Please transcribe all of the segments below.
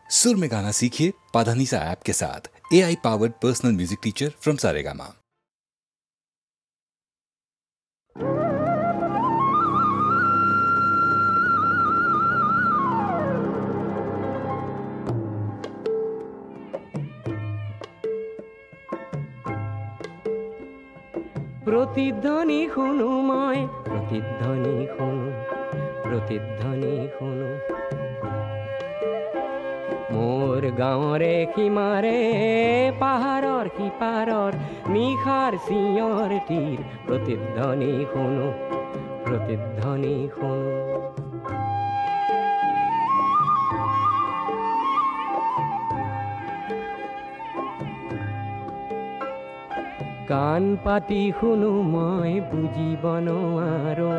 सुर में गाना सीखिए पाधानीसा ऐप के साथ। AI powered personal music teacher from Saregama. प्रतिध्वनि शुनु मैं प्रतिध्वनि शुनु प्रतिध्वनि शुनु मोर गाँवरे सীমাৰে পাহাৰৰ সিপাৰৰ নিশাৰ চিঞৰটিৰ প্ৰতিধ্বনি শুনো প্ৰতিধ্বনি শুনো কাণ পাতি শুনো মই বুজিব নোৱাৰো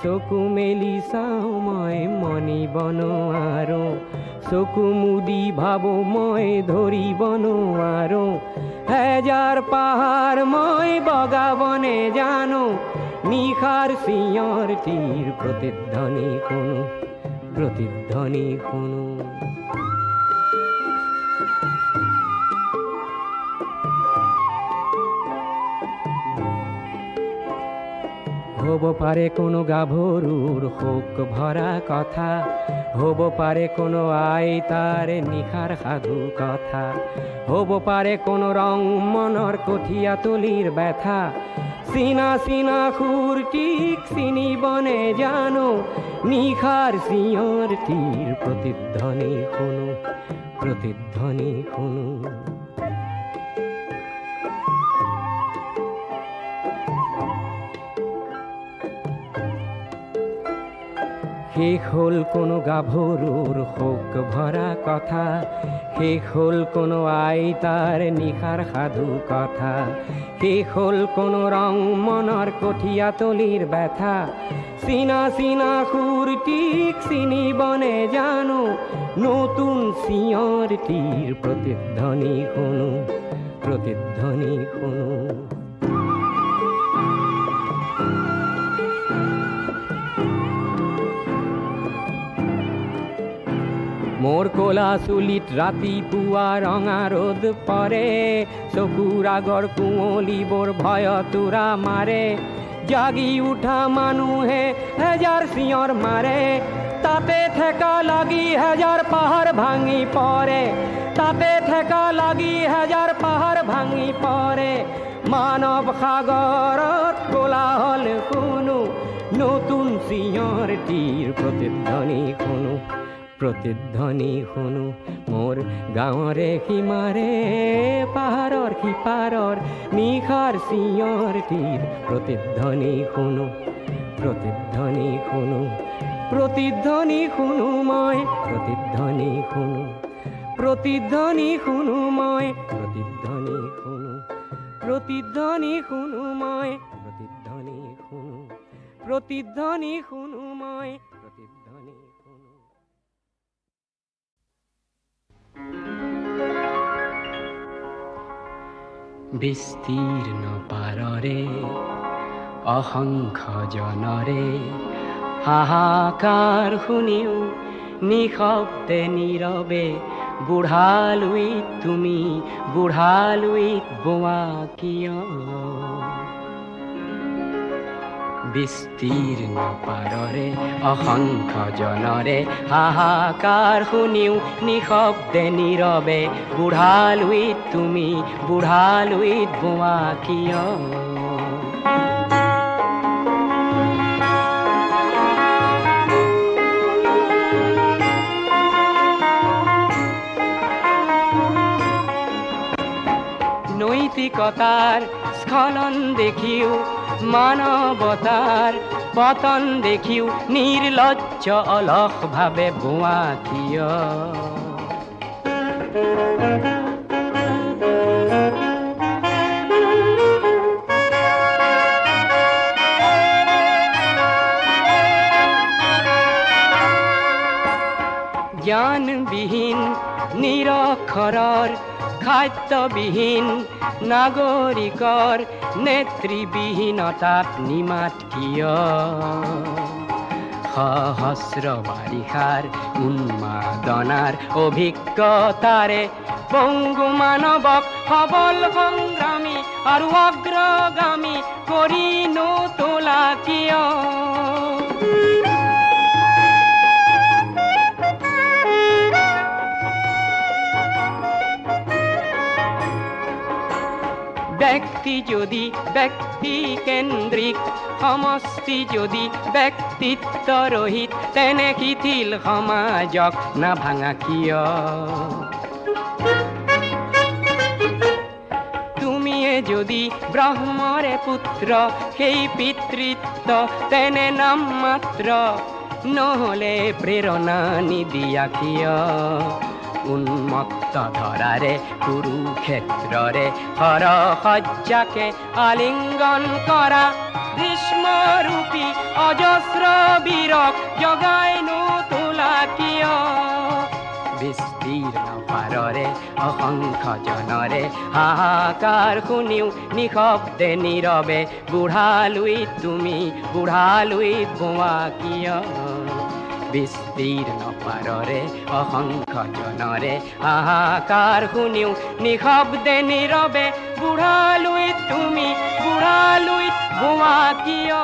চকু মেলি চাওঁ মই মনিব নোৱাৰো চকু মুদি ভাবো মই ধৰিব নোৱাৰো হেজাৰ পাহাৰ মই বগাবনে জানো নিশাৰ চিঞৰটিৰ প্ৰতিধ্বনি শুনো প্ৰতিধ্বনি শুনো হব পাৰে কোনো গাভৰুৰ শোক ভৰা কথা হব পাৰে কোনো আইতাৰ নিশাৰ সাধু কথা হব পাৰে কোনো ৰং মনৰ কঠীয়া তলিৰ ব্যথা চিনা চিনা সুৰটিক চিনিবনে জানো নিশাৰ চিঞৰটিৰ প্ৰতিধ্বনি শুনো প্ৰতিধ্বনি শুনো শেষ হল কোনো গাভৰুৰ শোক ভৰা কথা শেষ হল কোনো আইতাৰ নিশাৰ সাধু কথা শেষ হল কোনো ৰং মনৰ কঠীয়া তলিৰ ব্যথা চিনা চিনা সুৰটিক চিনিবনে জানো নতুন চিঞৰটিৰ প্ৰতিধ্বনি শুনো প্ৰতিধ্বনি শুনো মোৰ কোলা চুলিত ৰাতিপুৱা ৰঙা ৰ'দ পৰে চকুৰ আগৰ কুঁৱলীবোৰ ভয়তোৰা মাৰে জাগি উঠা মানুহে হেজাৰ চিঞৰ মাৰে তাতে ঠেকা লাগি হেজাৰ পাহাৰ ভাঙি পৰে তাতে ঠেকা লাগি হেজাৰ পাহাৰ ভাঙি পৰে মানৱ সাগৰত কোলাহল শুনো নতুন চিঞৰটিৰ প্ৰতিধ্বনি শুনো প্ৰতিধ্বনি শুনো মোৰ গাঁৱৰে সীমাৰে পাহাৰৰ সিপাৰৰ নিশাৰ চিঞৰটিৰ প্ৰতিধ্বনি শুনো প্ৰতিধ্বনি শুনো প্ৰতিধ্বনি শুনো মই প্ৰতিধ্বনি শুনো প্ৰতিধ্বনি শুনো মই প্ৰতিধ্বনি শুনো প্ৰতিধ্বনি শুনো মই প্ৰতিধ্বনি শুনো প্ৰতিধ্বনি শুনো মই প্ৰতিধ্বনি শুনো বিস্তীৰ্ণ পাৰৰে অসংখ্য জনৰে হাহাকাৰ শুনিও নিশব্দে নীৰৱে বুঢ়ালুইত তুমি বুঢ়ালুইত বোৱা কিয় বিস্তীৰ্ণ পাৰৰে অসংখ্য জনৰে হাহাকাৰ শুনিও নিশব্দে নীৰৱে বুঢ়ালুইত তুমি বুঢ়ালুইত বোৱা কিয় নৈতিকতাৰ স্খলন দেখিও মানৱতাৰ পতন দেখিও নিৰ্লজ্জ অলস ভাবে বোৱা কিয় জ্ঞানবিহীন নিৰক্ষৰৰ খাদ্যবিহীন নাগৰিকৰ নেতৃবিহীনতাত নিমাত কিয় সহস্ৰ বাৰিষাৰ উন্মাদনাৰ অভিজ্ঞতাৰে বংগু মানৱক সবল সংগ্ৰামী আৰু অগ্ৰগামী কৰি নোতোলা কিয়? ব্যক্তি যদি ব্যক্তি কেন্দ্ৰিক, সমষ্টি যদি ব্যক্তিত্ব ৰহিত, তেনে শিথিল সমাজক নাভাঙা কিয়? তুমিয়ে যদি ব্ৰহ্মৰে পুত্ৰ, সেই পিতৃত্ব তেনে নাম মাত্ৰ, নহ'লে প্ৰেৰণা নিদিয়া কিয়? উন্মত্ত ধৰাৰে কুৰুক্ষেত্ৰৰে হৰসজ্জাকে আলিংগন কৰা গ্ৰীষ্মৰূপী অজস্ৰ বীৰক জগাই নোতোলা কিয়? বিস্তীৰ্ণ পাৰৰে অসংখ্য জনৰে হাহাকাৰ শুনিও নিশব্দে নীৰৱে বুঢ়ালুইত তুমি বুঢ়ালুইত বোৱা কিয়? বিস্তীৰ্ণ পাৰৰে অসংখ্য জনৰে হাহাকাৰ শুনিও নিশব্দে নীৰৱে বুঢ়ালুইত তুমি বুঢ়ালুইত বোৱা কিয়?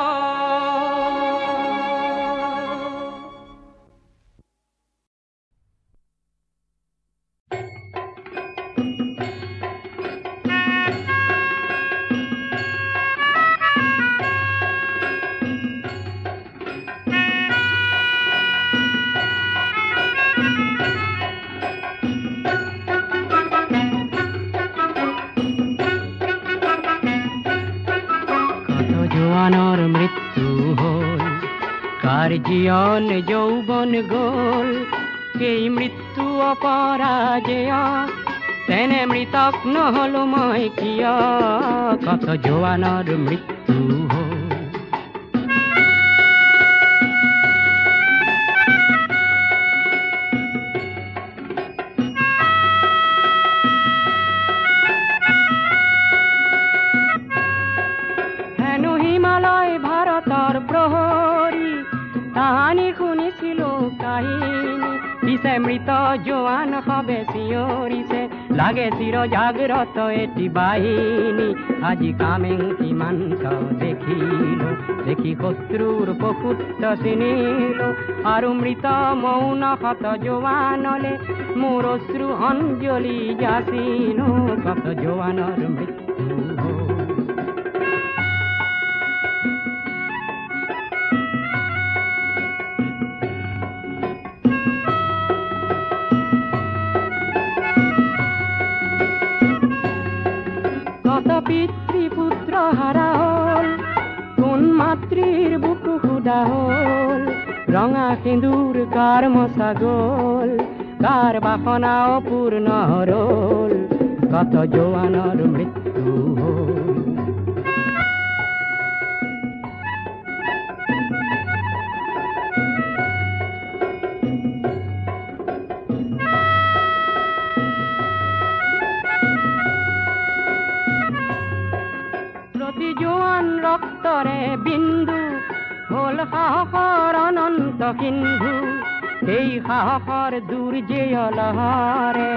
জোৱানৰ মৃত্যু হ'ল, কাৰ জীয়ন যৌৱন গ'ল, সেই মৃত্যু অপৰাজেয়, তেনে মৃতক নহ'লো মই কিয়? কত জোৱানৰ মৃত্যু হ'ল। ভাৰতৰ প্ৰহৰী তাহানি শুনিছিলো কাহিনী, পিছে মৃত জোৱান সবে চিঞৰিছে, লাগে চিৰ জাগ্ৰত এটি বাহিনী। আজি কামেংকি মাঞ্চ দেখিলো, দেখি শত্ৰুৰ পশুত্ব চিনিলো, আৰু মৃত মৌন শত জোৱানলে মোৰ অশ্ৰু অঞ্জলি যাচিলো। কত জোৱানৰ মৃত্যু হ'ল। পিতৃপুত্ৰ হাৰা হ'ল, কোন মাতৃৰ বুকু সুদা হ'ল, ৰঙা সিন্দুৰ কাৰ মচা গ'ল, কাৰ বাসনা অপূৰ্ণ ৰ'ল। কত জোৱানৰ মৃত্যু হ'ল। জোৱান ৰক্তৰে বিন্দু হ'ল সাহসৰ অনন্ত সিন্ধু, সেই সাহসৰ দুৰ্জেয় লহৰে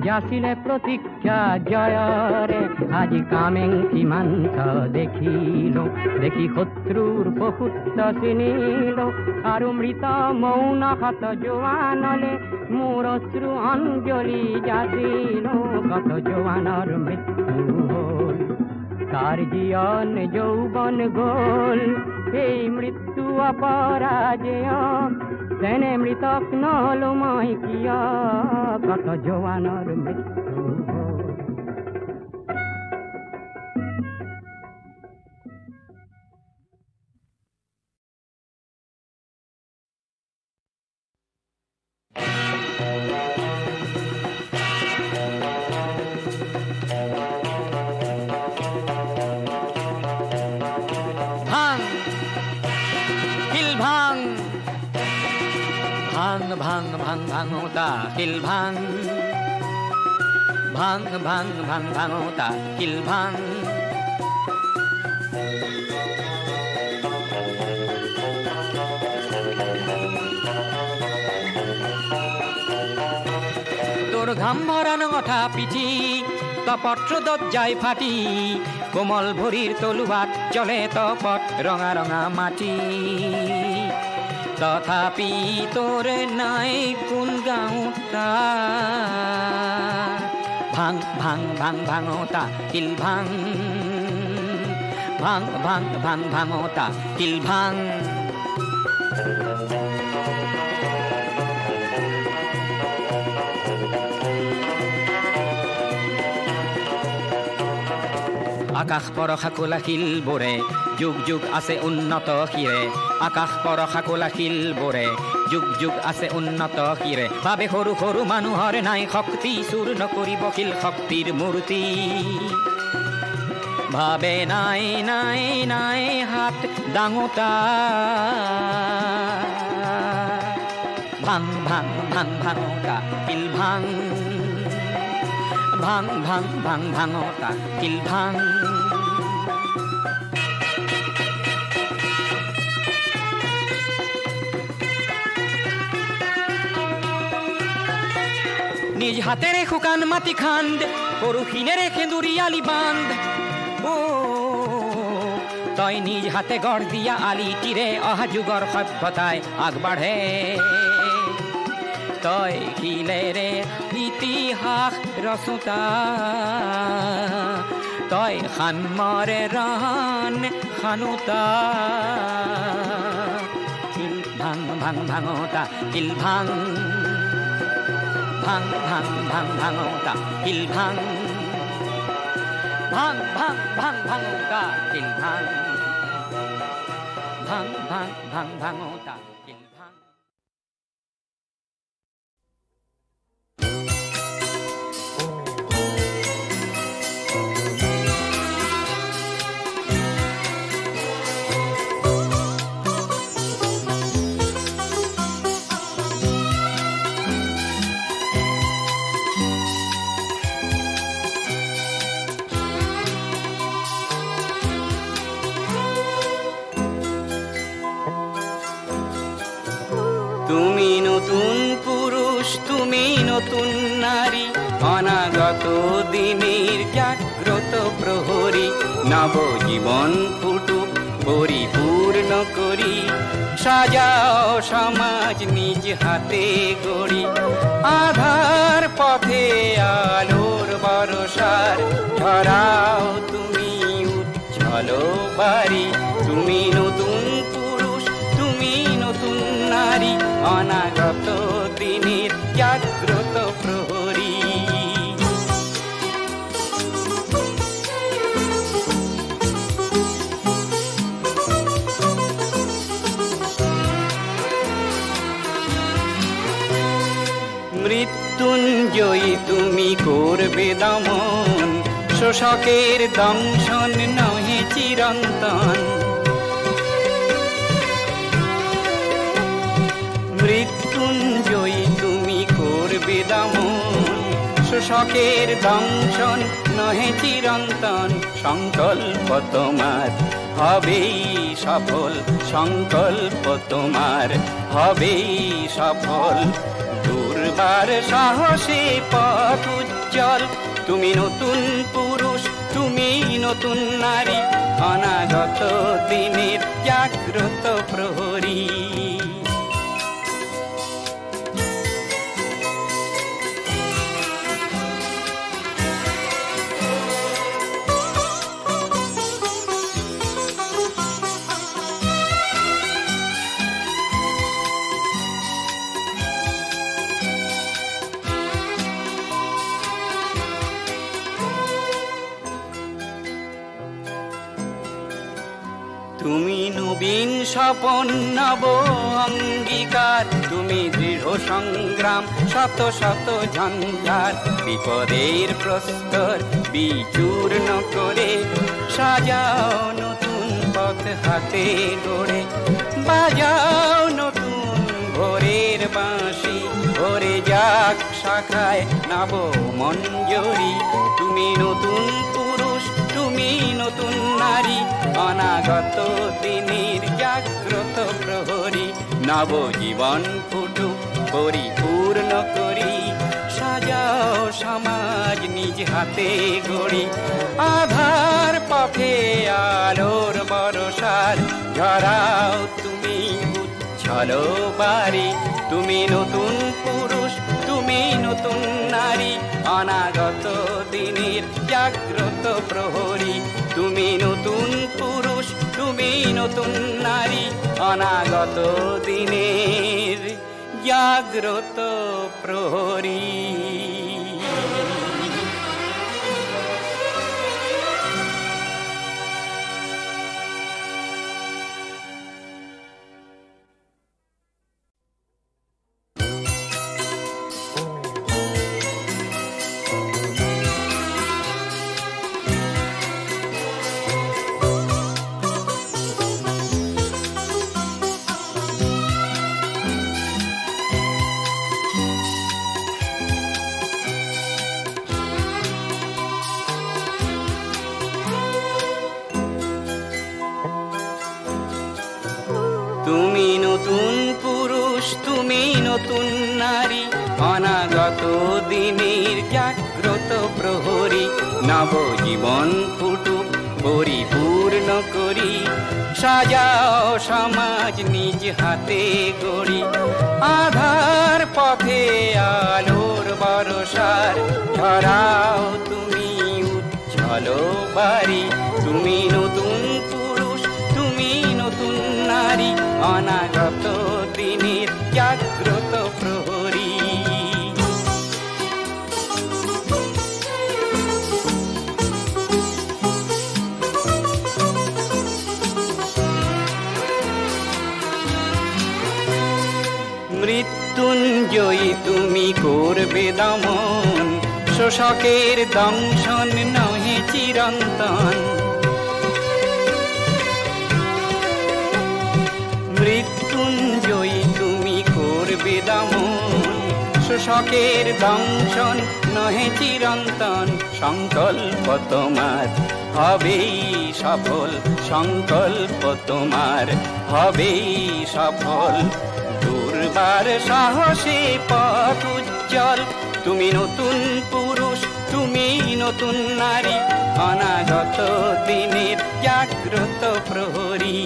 যাচিলে প্ৰতীক্ষা জয়ৰে। আজি কামেংকি মাঞ্চ দেখিলো, দেখি শত্ৰুৰ পশুত্ব চিনিলো, আৰু মৃত মৌন শত জোৱানলে মোৰ অশ্ৰু অঞ্জলি যাচিলো। কত জোৱানৰ মৃত্যু হ'ল, কাৰ জীয়ন যৌৱন গ'ল, সেই মৃত্যু অপৰাজেয়, তেনে মৃতক নহ'লো মই কিয়? কত জোৱানৰ মৃত্যু হ'ল। ভাং ভাং ভাঙোতা কিল ভাং, ভাং ভাং ভাং ভাঙোতা কিল ভাং। ঘাম ভরানো ওঠা পিঠি তপত্র দজ্জায় ফাটি কোমল ভরির তলুবাট চলে তপট রঙা রঙা মাটি তথাপি তোর নাই কোন গাঁওটা ভাং ভাং ভাং ভাঙোতা কিল ভাং ভাং ভাং ভাং ভাঙোতা কিল ভাং আকাশ পরশা কোলাশিল বোৰে যুগ যুগ আছে উন্নত শিৰে আকাশ পৰশা কোলাশিল বোৰে যুগ যুগ আছে উন্নত শিৰে ভাবে সৰু সৰু মানুহৰ নাই শক্তি চুৰ নকৰিব শিল শক্তিৰ মূৰ্তি ভাবে নাই নাই নাই হাত ডাঙোতা ভাং ভাং ভাং ভাঙোতা কিল ভাং ভাং ভাং ভাং ভাঙোতা কিল ভাং নিজ হাতেৰে শুকান মাটি খান্দ পৰশিনেৰে সেন্দুৰীয়ালি বান্ধ ও তই নিজ হাতে গঢ় দিয়া আলিটিৰে অহা যুগৰ সভ্যতাই আগবাঢ়ে তই শিলেৰে ইতিহাস ৰচোতা তই সান্মৰে ৰণ খানোতা কিল ভাং ভাং ভাঙোতা কিল ভাং ভাং ভাং ভাং ভাঙোতা কিল ভাং ভাং ভাং ভাং ভাঙোতা কিল ভাং ভাং ভাং ভাং ভাঙোতা কিল ভাং তুমি নতুন পুরুষ তুমি নতুন নারী অনাগত দিনের জাগ্রত প্রহরী নব জীবন ফুটুক পরিপূর্ণ করি সাজাও সমাজ নিজ হাতে গড়ি আধার পথে আলোর বরসার ধরাও তুমি উজ্জ্বল বাড়ি তুমি নতুন পুরুষ তুমি নতুন নারী অনাগত দিনের জাগ্রত প্রহরী মৃত্যুঞ্জয়ী তুমি করবে দমন শোষকের দংশন নহে চিরন্তন মৃত্যুঞ্জয়ী তুমি করবে দমন শোষকের দংশন নহে চিরন্তন সংকল্প তোমার হবেই সফল সংকল্প তোমার হবেই সফল দুর্বার সাহসে পথ উজ্জ্বল তুমি নতুন পুরুষ তুমি নতুন নারী অনাগত দিনের জাগ্রত প্রহরী তুমি নবীন স্বপন নব অঙ্গীকার তুমি দৃঢ় সংগ্রাম শত শত ঝঞ্ঝার বিপদের প্রস্তর বিচূর্ণ করে সাজাও নতুন পথ হাতে গড়ে বাজাও নতুন ভোরের বাঁশি ভরে যাক শাখায় নব মঞ্জরি তুমি নতুন পুরুষ তুমি নতুন নারী অনাগত দিনের জাগ্রত প্রহরী নব জীবন ফুটুক পরিপূর্ণ করি সাজাও সমাজ নিজ হাতে গড়ি, আধার পথে আলোর বরসার ঝরাও তুমি উচ্ছল বাড়ি। তুমি নতুন পুরুষ, তুমি নতুন নারী, অনাগত দিনের জাগ্রত প্রহরী। তুমি নতুন পুরুষ, তুমি নতুন নারী, অনাগত দিনের জাগ্রত প্রহরী। তুমি নতুন পুরুষ, তুমি নতুন নারী, অনাগত দিনের জাগ্রত প্রহরী। নবজীবন ফুটুক পরিপূর্ণ করি, সাজাও সমাজ নিজ হাতে গড়ি, আধার পথে আলোর বরসার ঝরাও তুমি উজ্জ্বল বাড়ি। তুমি নতুন পুরুষ, তুমি নতুন নারী, অনাগত দিনের জাগ্রত প্রহরী। মৃত্যুঞ্জয়ী তুমি করবে দমন, শোষকের দংশন নহে চিরন্তন। মৃত্যুঞ্জয়ী তুমি করবে দমন, শোষকের দংশন নহে চিরন্তন। সংকল্প তোমার হবেই সফল, সংকল্প তোমার হবেই সফল। দুর্বার সাহসে পথ উজ্জ্বল, তুমি নতুন পুরুষ, তুমি নতুন নারী, অনাগত দিনের জাগ্রত প্রহরী।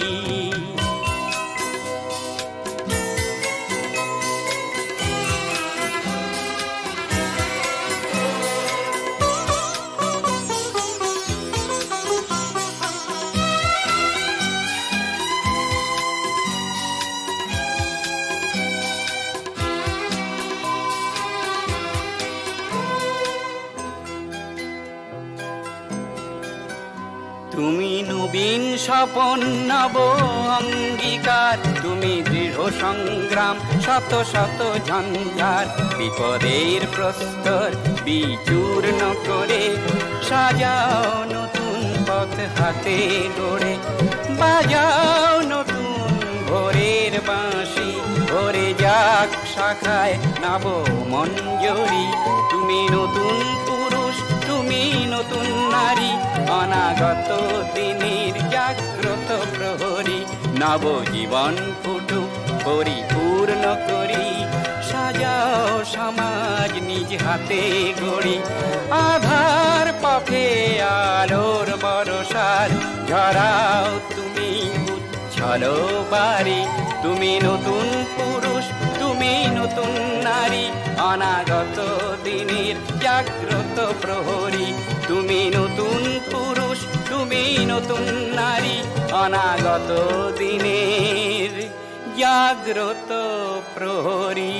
তুমি নবীন স্বপন নব অঙ্গীকার, তুমি দৃঢ় সংগ্রাম শত শত ঝঞ্ঝার। বিপদের প্রস্তর বিচূর্ণ করে সাজাও নতুন পথ হাতে গড়ে, বাজাও নতুন ভোরের বাঁশি, ভরে যাক শাখায় নব মঞ্জরি। তুমি নতুন পুরুষ, তুমি নতুন নারী, অনাগত দিনের জাগ্রত প্রহরী। নবজীবন ফুটুক পরিপূর্ণ করি, সাজাও সমাজ নিজ হাতে গড়ি, আধার পথে আলোর বরসার ঝরাও তুমি উজ্জ্বল বাড়ি। তুমি নতুন পুরুষ, তুমি নতুন নারী, অনাগত দিনের জাগ্রত প্রহরী। তুমি নতুন পুরুষ, তুমি নতুন নারী, অনাগত দিনের জাগ্রত প্রহরী।